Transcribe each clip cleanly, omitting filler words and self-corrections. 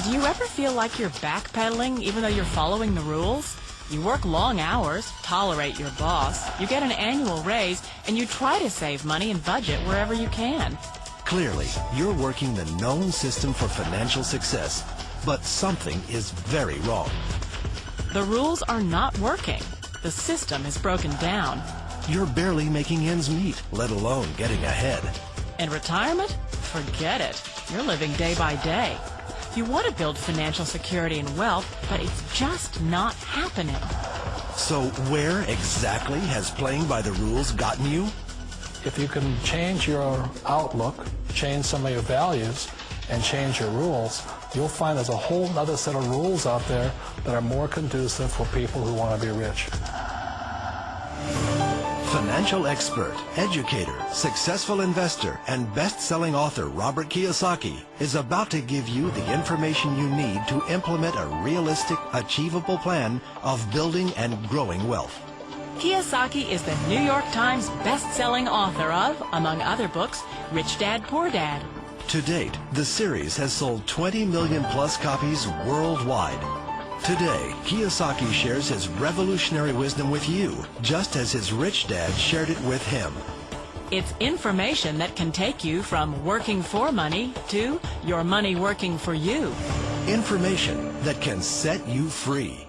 Do you ever feel like you're backpedaling even though you're following the rules? You work long hours, tolerate your boss, you get an annual raise, and you try to save money and budget wherever you can. Clearly, you're working the known system for financial success, but something is very wrong. The rules are not working. The system is broken down. You're barely making ends meet, let alone getting ahead. And retirement? Forget it. You're living day by day. You want to build financial security and wealth, but it's just not happening. So where exactly has playing by the rules gotten you? If you can change your outlook, change some of your values, and change your rules, you'll find there's a whole other set of rules out there that are more conducive for people who want to be rich. Financial expert, educator, successful investor, and best-selling author Robert Kiyosaki is about to give you the information you need to implement a realistic, achievable plan of building and growing wealth. Kiyosaki is the New York Times best-selling author of, among other books, Rich Dad, Poor Dad. To date, the series has sold 20 million plus copies worldwide. Today, Kiyosaki shares his revolutionary wisdom with you, just as his rich dad shared it with him. It's information that can take you from working for money to your money working for you. Information that can set you free.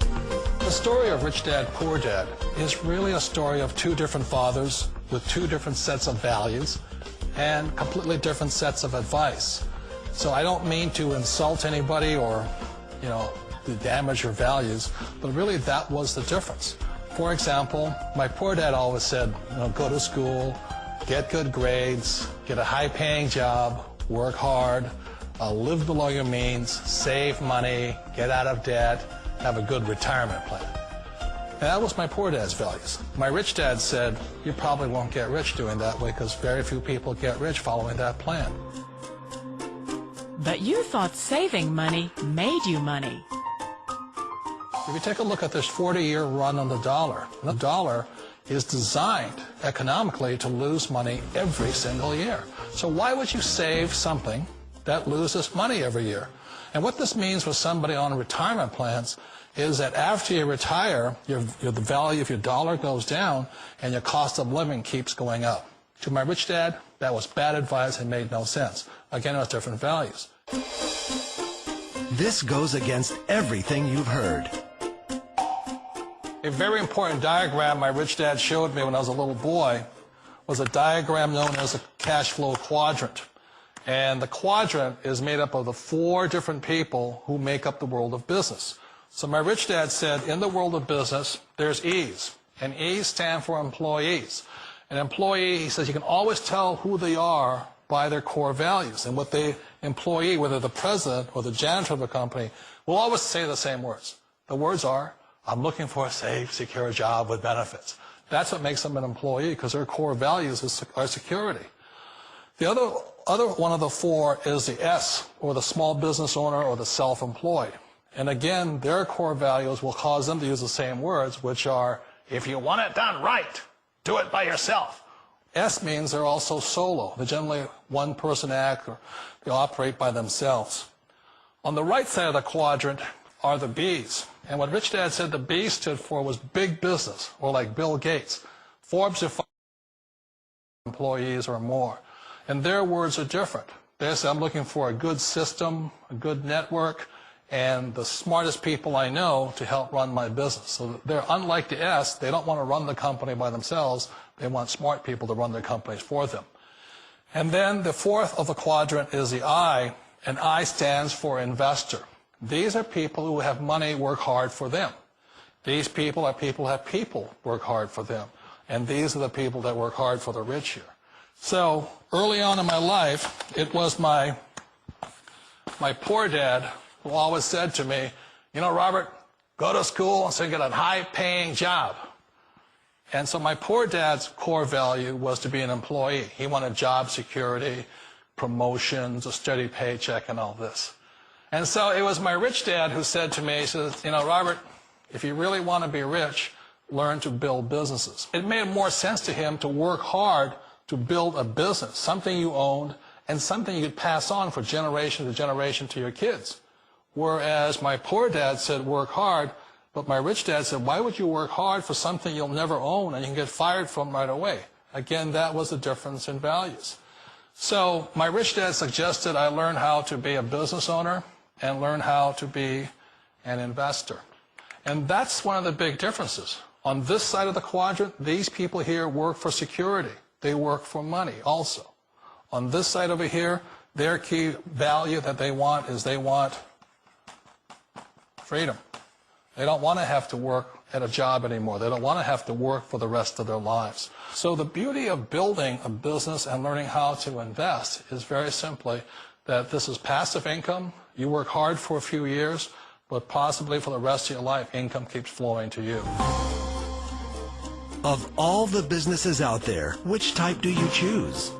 The story of Rich Dad, Poor Dad is really a story of two different fathers with two different sets of values and completely different sets of advice. So I don't mean to insult anybody or, to damage your values, but really that was the difference. For example, my poor dad always said, go to school, get good grades, get a high-paying job, work hard, live below your means, save money, get out of debt, have a good retirement plan. And that was my poor dad's values. My rich dad said, you probably won't get rich doing that way because very few people get rich following that plan. But you thought saving money made you money. If you take a look at this 40-year run on the dollar is designed economically to lose money every single year. So why would you save something that loses money every year? And what this means for somebody on retirement plans is that after you retire, the value of your dollar goes down and your cost of living keeps going up. To my rich dad, that was bad advice and made no sense. Again, it was different values. This goes against everything you've heard. A very important diagram my rich dad showed me when I was a little boy was a diagram known as a cash flow quadrant. And the quadrant is made up of the 4 different people who make up the world of business. So my rich dad said, in the world of business, there's E's. And E's stand for employees. An employee, he says, you can always tell who they are by their core values. And what the employee, whether the president or the janitor of a company, will always say the same words. The words are, I'm looking for a safe, secure job with benefits. That's what makes them an employee, because their core values are security. The other one of the 4 is the S, or the small business owner or the self-employed. And again, their core values will cause them to use the same words, which are, if you want it done right, do it by yourself. S means they're also solo. They're generally one-person act, or they operate by themselves. On the right side of the quadrant are the B's. And what Rich Dad said the B stood for was big business, or like Bill Gates. Forbes defines employees or more. And their words are different. They say, I'm looking for a good system, a good network, and the smartest people I know to help run my business. So they're unlike the S. They don't want to run the company by themselves. They want smart people to run their companies for them. And then the 4th of the quadrant is the I, and I stands for investor. These are people who have money work hard for them. These people are people who have people work hard for them. And these are the people that work hard for the rich here. So early on in my life, it was my poor dad who always said to me, Robert, go to school so you get a high-paying job. And so my poor dad's core value was to be an employee. He wanted job security, promotions, a steady paycheck, and all this. And so it was my rich dad who said to me, he says, Robert, if you really want to be rich, learn to build businesses. It made more sense to him to work hard to build a business, something you owned, and something you could pass on for generation to generation to your kids. Whereas my poor dad said work hard, but my rich dad said, why would you work hard for something you'll never own and you can get fired from right away? Again, that was the difference in values. So my rich dad suggested I learn how to be a business owner and learn how to be an investor. And that's one of the big differences. On this side of the quadrant, these people here work for security. They work for money also. On this side over here, their key value that they want is they want freedom. They don't want to have to work at a job anymore. They don't want to have to work for the rest of their lives. So the beauty of building a business and learning how to invest is very simply that this is passive income. You work hard for a few years, but possibly for the rest of your life, income keeps flowing to you. Of all the businesses out there, which type do you choose?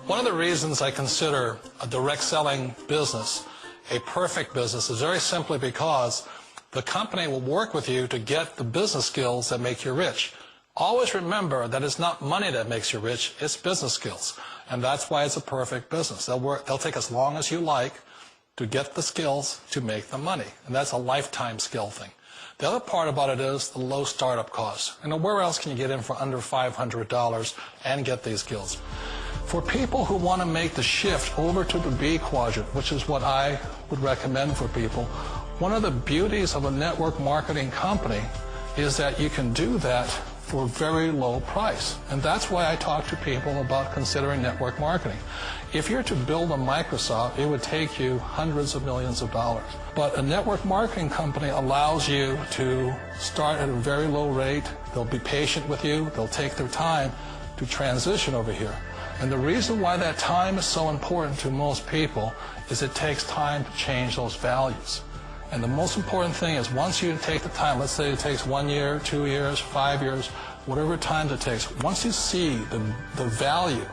One of the reasons I consider a direct selling business a perfect business is very simply because the company will work with you to get the business skills that make you rich. Always remember that it's not money that makes you rich, it's business skills. And that's why it's a perfect business. They'll take as long as you like to get the skills to make the money. And that's a lifetime skill thing. The other part about it is the low startup costs. And where else can you get in for under $500 and get these skills? For people who want to make the shift over to the B quadrant, which is what I would recommend for people, one of the beauties of a network marketing company is that you can do that for a very low price. And that's why I talk to people about considering network marketing. If you're to build a Microsoft, it would take you hundreds of millions of dollars. But a network marketing company allows you to start at a very low rate. They'll be patient with you. They'll take their time to transition over here. And the reason why that time is so important to most people is it takes time to change those values. And the most important thing is once you take the time, let's say it takes 1 year, 2 years, 5 years, whatever time it takes, once you see the value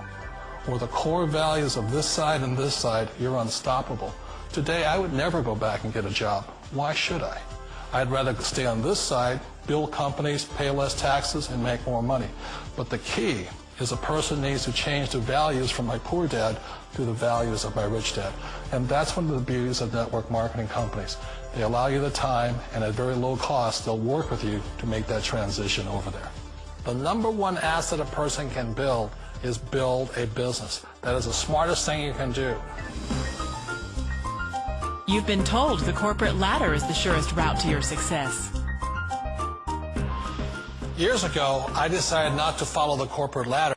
or the core values of this side and this side, you're unstoppable. Today, I would never go back and get a job. Why should I? I'd rather stay on this side, build companies, pay less taxes, and make more money. But the key is a person needs to change the values from my poor dad to the values of my rich dad. And that's one of the beauties of network marketing companies. They allow you the time, and at very low cost, they'll work with you to make that transition over there. The number one asset a person can build is build a business. That is the smartest thing you can do. You've been told the corporate ladder is the surest route to your success. Years ago, I decided not to follow the corporate ladder.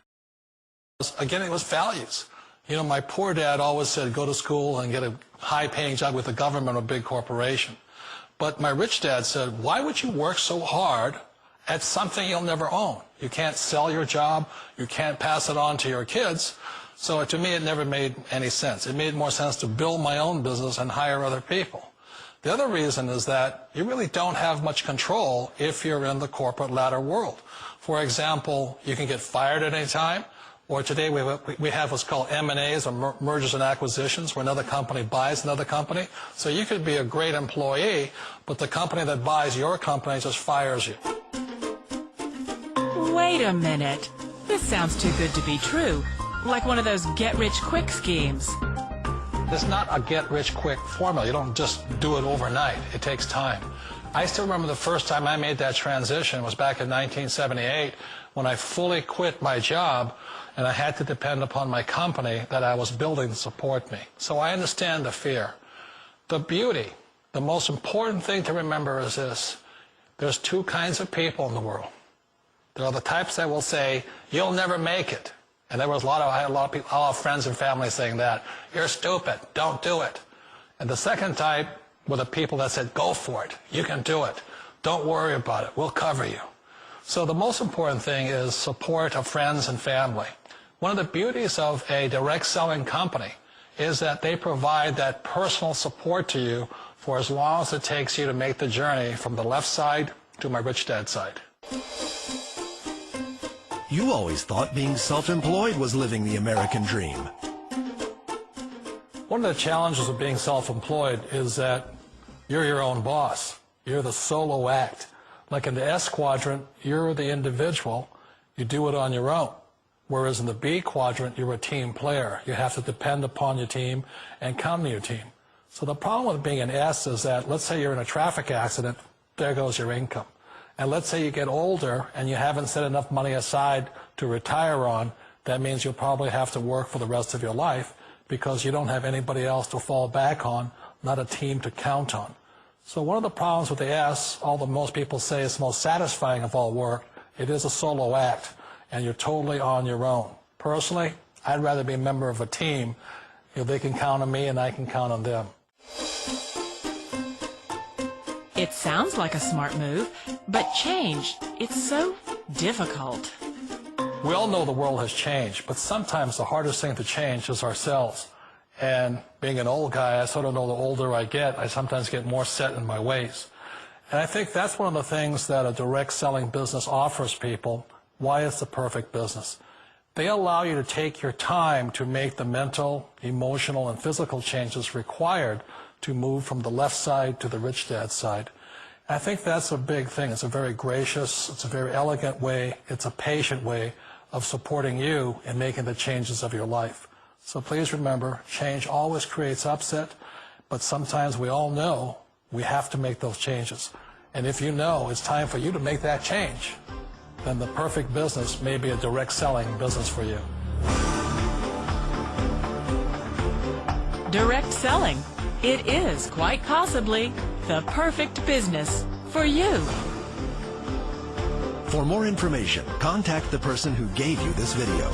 Again, it was values. You know, my poor dad always said, go to school and get a high-paying job with the government or a big corporation. But my rich dad said, why would you work so hard at something you'll never own? You can't sell your job. You can't pass it on to your kids. So to me, it never made any sense. It made more sense to build my own business and hire other people. The other reason is that you really don't have much control if you're in the corporate ladder world. For example, you can get fired at any time. Or today we have what's called M&As, or mergers and acquisitions, where another company buys another company. So you could be a great employee, but the company that buys your company just fires you. Wait a minute. This sounds too good to be true. Like one of those get-rich-quick schemes. It's not a get-rich-quick formula. You don't just do it overnight. It takes time. I still remember the first time I made that transition was back in 1978 when I fully quit my job and I had to depend upon my company that I was building to support me. So I understand the fear. The beauty, the most important thing to remember is this. There's two kinds of people in the world. There are the types that will say, you'll never make it. And I had a lot of people, a lot of friends and family saying that. You're stupid. Don't do it. And the second type were the people that said, go for it. You can do it. Don't worry about it. We'll cover you. So the most important thing is support of friends and family. One of the beauties of a direct selling company is that they provide that personal support to you for as long as it takes you to make the journey from the left side to my rich dad side. You always thought being self-employed was living the American dream. One of the challenges of being self-employed is that you're your own boss. You're the solo act. Like in the S quadrant, you're the individual. You do it on your own. Whereas in the B quadrant, you're a team player. You have to depend upon your team and count on your team. So the problem with being an S is that, let's say you're in a traffic accident, there goes your income. And let's say you get older and you haven't set enough money aside to retire on, that means you'll probably have to work for the rest of your life because you don't have anybody else to fall back on, not a team to count on. So one of the problems with the S, although most people say it's the most satisfying of all work, it is a solo act, and you're totally on your own. Personally, I'd rather be a member of a team. They can count on me and I can count on them. It sounds like a smart move, but change, it's so difficult. We all know the world has changed, but sometimes the hardest thing to change is ourselves. And being an old guy, I sort of know the older I get, I sometimes get more set in my ways. And I think that's one of the things that a direct selling business offers people, why it's the perfect business. They allow you to take your time to make the mental, emotional, and physical changes required to move from the left side to the rich dad side. And I think that's a big thing. It's a very gracious, it's a very elegant way, it's a patient way of supporting you in making the changes of your life. So please remember, change always creates upset, but sometimes we all know we have to make those changes. And if you know it's time for you to make that change, then the perfect business may be a direct selling business for you. Direct selling. It is quite possibly the perfect business for you. For more information, contact the person who gave you this video.